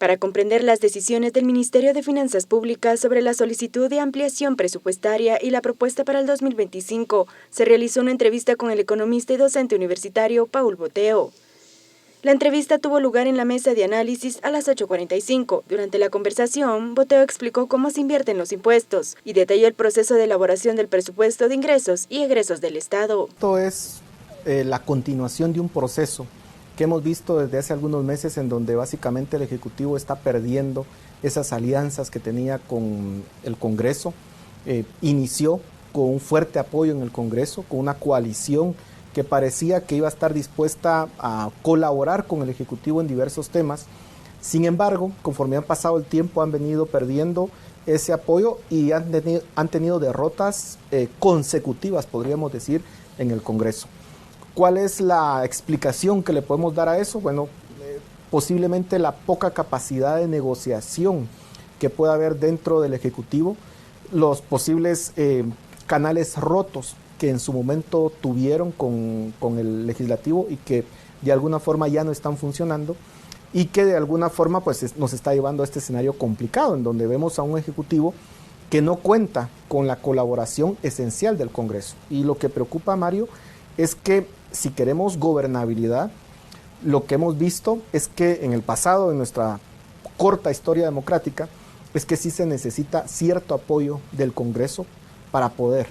Para comprender las decisiones del Ministerio de Finanzas Públicas sobre la solicitud de ampliación presupuestaria y la propuesta para el 2025, se realizó una entrevista con el economista y docente universitario Paul Boteo. La entrevista tuvo lugar en la mesa de análisis a las 8:45. Durante la conversación, Boteo explicó cómo se invierten los impuestos y detalló el proceso de elaboración del presupuesto de ingresos y egresos del Estado. Esto es la continuación de un proceso que hemos visto desde hace algunos meses, en donde básicamente el Ejecutivo está perdiendo esas alianzas que tenía con el Congreso. Inició con un fuerte apoyo en el Congreso, con una coalición que parecía que iba a estar dispuesta a colaborar con el Ejecutivo en diversos temas. Sin embargo, conforme han pasado el tiempo, han venido perdiendo ese apoyo y han tenido derrotas consecutivas, podríamos decir, en el Congreso. ¿Cuál es la explicación que le podemos dar a eso? Bueno, posiblemente la poca capacidad de negociación que pueda haber dentro del Ejecutivo, los posibles canales rotos que en su momento tuvieron con el Legislativo y que de alguna forma ya no están funcionando, y que de alguna forma pues nos está llevando a este escenario complicado, en donde vemos a un Ejecutivo que no cuenta con la colaboración esencial del Congreso. Y lo que preocupa, Mario, es que si queremos gobernabilidad, lo que hemos visto es que en el pasado, en nuestra corta historia democrática, es que sí se necesita cierto apoyo del Congreso para poder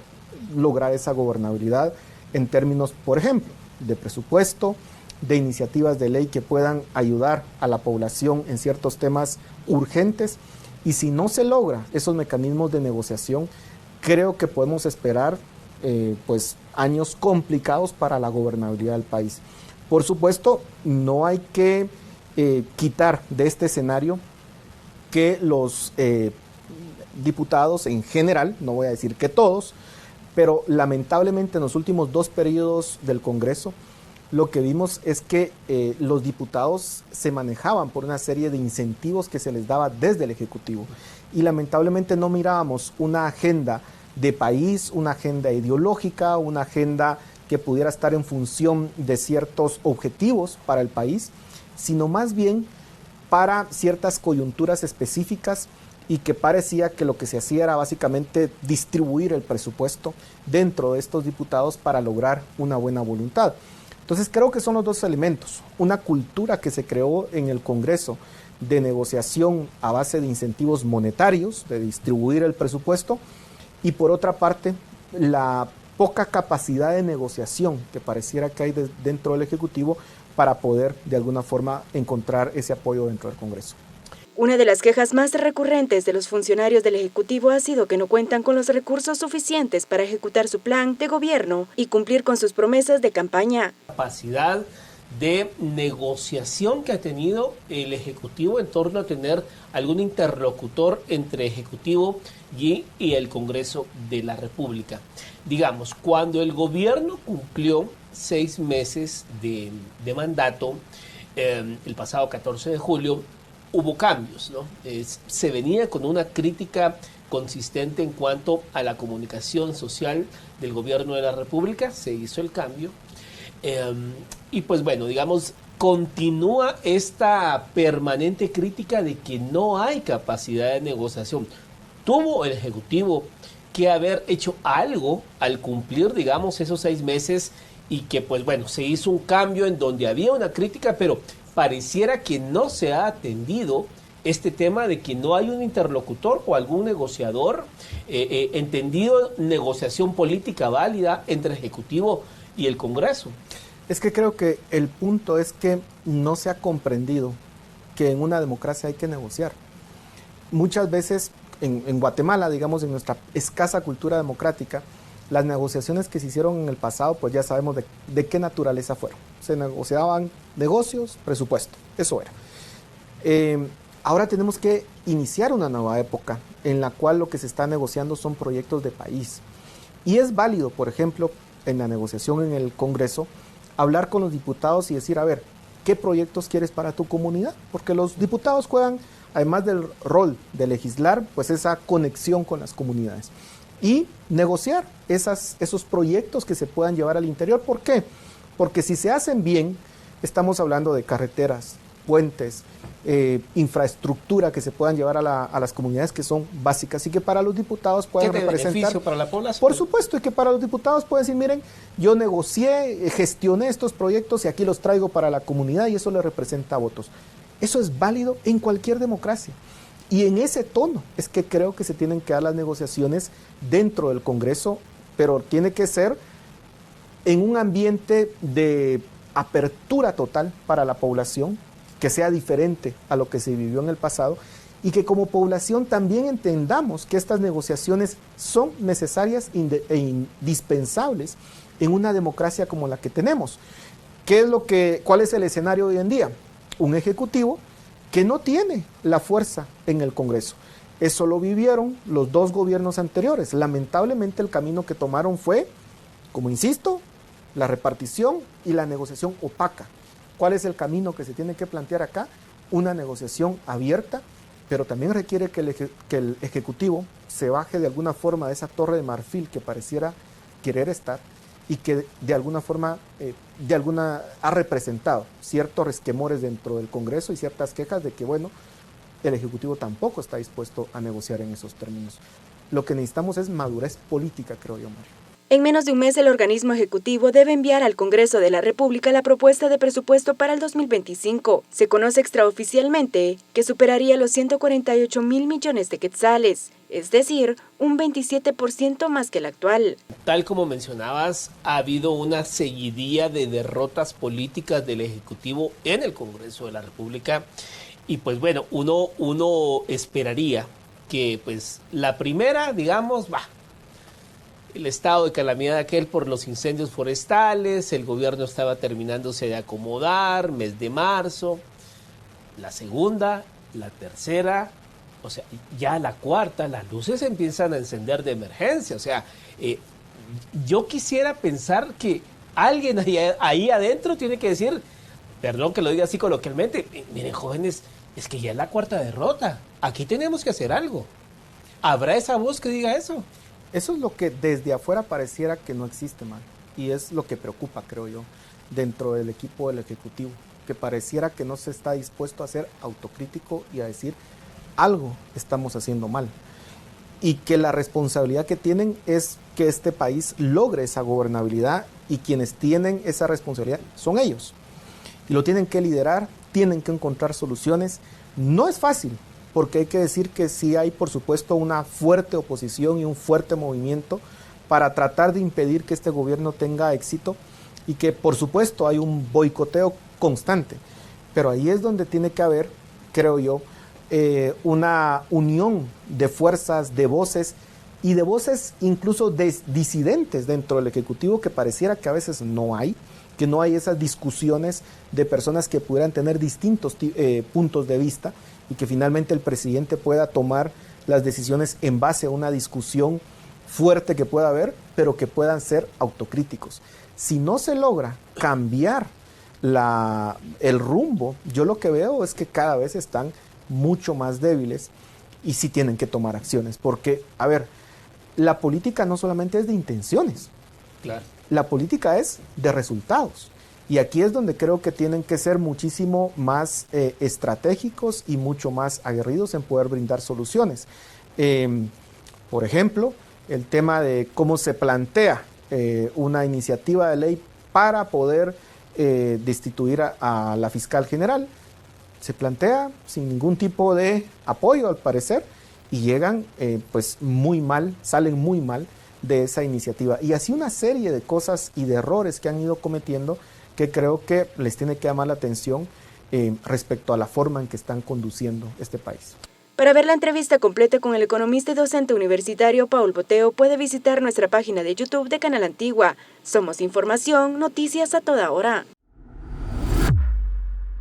lograr esa gobernabilidad en términos, por ejemplo, de presupuesto, de iniciativas de ley que puedan ayudar a la población en ciertos temas urgentes. Y si no se logra esos mecanismos de negociación, creo que podemos esperar pues años complicados para la gobernabilidad del país. Por supuesto, no hay que quitar de este escenario que los diputados en general, no voy a decir que todos, pero lamentablemente en los últimos 2 periodos del Congreso, lo que vimos es que los diputados se manejaban por una serie de incentivos que se les daba desde el Ejecutivo. Y lamentablemente no mirábamos una agenda de país, una agenda ideológica, una agenda que pudiera estar en función de ciertos objetivos para el país, sino más bien para ciertas coyunturas específicas, y que parecía que lo que se hacía era básicamente distribuir el presupuesto dentro de estos diputados para lograr una buena voluntad. Entonces creo que son los 2 elementos: una cultura que se creó en el Congreso de negociación a base de incentivos monetarios, de distribuir el presupuesto, y por otra parte la poca capacidad de negociación que pareciera que hay dentro del Ejecutivo para poder de alguna forma encontrar ese apoyo dentro del Congreso. Una de las quejas más recurrentes de los funcionarios del Ejecutivo ha sido que no cuentan con los recursos suficientes para ejecutar su plan de gobierno y cumplir con sus promesas de campaña. Capacidad de negociación que ha tenido el Ejecutivo en torno a tener algún interlocutor entre Ejecutivo y el Congreso de la República. Digamos, cuando el gobierno cumplió 6 meses de mandato, el pasado 14 de julio, hubo cambios, ¿no? Se venía con una crítica consistente en cuanto a la comunicación social del gobierno de la República. Se hizo el cambio. Y pues bueno, digamos, continúa esta permanente crítica de que no hay capacidad de negociación. Tuvo el Ejecutivo que haber hecho algo al cumplir, digamos, esos 6 meses, y que pues bueno, se hizo un cambio en donde había una crítica, pero pareciera que no se ha atendido este tema de que no hay un interlocutor o algún negociador, entendido negociación política válida entre el Ejecutivo y el Congreso. Es que creo que el punto es que no se ha comprendido que en una democracia hay que negociar. Muchas veces en Guatemala, digamos, en nuestra escasa cultura democrática, las negociaciones que se hicieron en el pasado, pues ya sabemos de qué naturaleza fueron. Se negociaban negocios, presupuesto, eso era. Ahora tenemos que iniciar una nueva época en la cual lo que se está negociando son proyectos de país. Y es válido, por ejemplo, en la negociación en el Congreso, hablar con los diputados y decir, a ver, ¿qué proyectos quieres para tu comunidad? Porque los diputados juegan, además del rol de legislar, pues esa conexión con las comunidades. Y negociar esos proyectos que se puedan llevar al interior. ¿Por qué? Porque si se hacen bien, estamos hablando de carreteras, puentes, infraestructura que se puedan llevar a las comunidades que son básicas y que para los diputados puedan representar. Beneficio para la población. Por supuesto, y que para los diputados pueden decir, miren, yo negocié, gestioné estos proyectos y aquí los traigo para la comunidad y eso le representa votos. Eso es válido en cualquier democracia. Y en ese tono es que creo que se tienen que dar las negociaciones dentro del Congreso, pero tiene que ser en un ambiente de apertura total para la población, que sea diferente a lo que se vivió en el pasado y que como población también entendamos que estas negociaciones son necesarias e indispensables en una democracia como la que tenemos. ¿Cuál es el escenario hoy en día? Un ejecutivo que no tiene la fuerza en el Congreso. Eso lo vivieron los dos gobiernos anteriores. Lamentablemente el camino que tomaron fue, como insisto, la repartición y la negociación opaca. ¿Cuál es el camino que se tiene que plantear acá? Una negociación abierta, pero también requiere que el Ejecutivo se baje de alguna forma de esa torre de marfil que pareciera querer estar y que de alguna forma ha representado ciertos resquemores dentro del Congreso y ciertas quejas de que, bueno, el Ejecutivo tampoco está dispuesto a negociar en esos términos. Lo que necesitamos es madurez política, creo yo, Mario. En menos de un mes, el organismo ejecutivo debe enviar al Congreso de la República la propuesta de presupuesto para el 2025. Se conoce extraoficialmente que superaría los 148.000 millones de quetzales, es decir, un 27% más que el actual. Tal como mencionabas, ha habido una seguidilla de derrotas políticas del Ejecutivo en el Congreso de la República y pues bueno, uno esperaría que pues la primera, digamos, el estado de calamidad aquel por los incendios forestales, el gobierno estaba terminándose de acomodar, mes de marzo, la segunda, la tercera, o sea, ya la cuarta, las luces empiezan a encender de emergencia, o sea, yo quisiera pensar que alguien ahí adentro tiene que decir, perdón que lo diga así coloquialmente, miren jóvenes, es que ya es la cuarta derrota, aquí tenemos que hacer algo. ¿Habrá esa voz que diga eso? Eso es lo que desde afuera pareciera que no existe, man. Y es lo que preocupa, creo yo, dentro del equipo del Ejecutivo, que pareciera que no se está dispuesto a ser autocrítico y a decir algo estamos haciendo mal. Y que la responsabilidad que tienen es que este país logre esa gobernabilidad y quienes tienen esa responsabilidad son ellos. Y lo tienen que liderar, tienen que encontrar soluciones. No es fácil, porque hay que decir que sí hay, por supuesto, una fuerte oposición y un fuerte movimiento para tratar de impedir que este gobierno tenga éxito y que, por supuesto, hay un boicoteo constante. Pero ahí es donde tiene que haber, creo yo, una unión de fuerzas, de voces y de voces incluso disidentes dentro del Ejecutivo que pareciera que a veces no hay, que no hay esas discusiones de personas que pudieran tener distintos puntos de vista y que finalmente el presidente pueda tomar las decisiones en base a una discusión fuerte que pueda haber, pero que puedan ser autocríticos. Si no se logra cambiar el rumbo, yo lo que veo es que cada vez están mucho más débiles y sí tienen que tomar acciones, porque, a ver, la política no solamente es de intenciones, claro. La política es de resultados. Y aquí es donde creo que tienen que ser muchísimo más estratégicos y mucho más aguerridos en poder brindar soluciones. Por ejemplo, el tema de cómo se plantea una iniciativa de ley para poder destituir a la fiscal general. Se plantea sin ningún tipo de apoyo, al parecer, y llegan pues muy mal, salen muy mal de esa iniciativa. Y así una serie de cosas y de errores que han ido cometiendo que creo que les tiene que llamar la atención respecto a la forma en que están conduciendo este país. Para ver la entrevista completa con el economista y docente universitario Paul Boteo, puede visitar nuestra página de YouTube de Canal Antigua. Somos información, noticias a toda hora.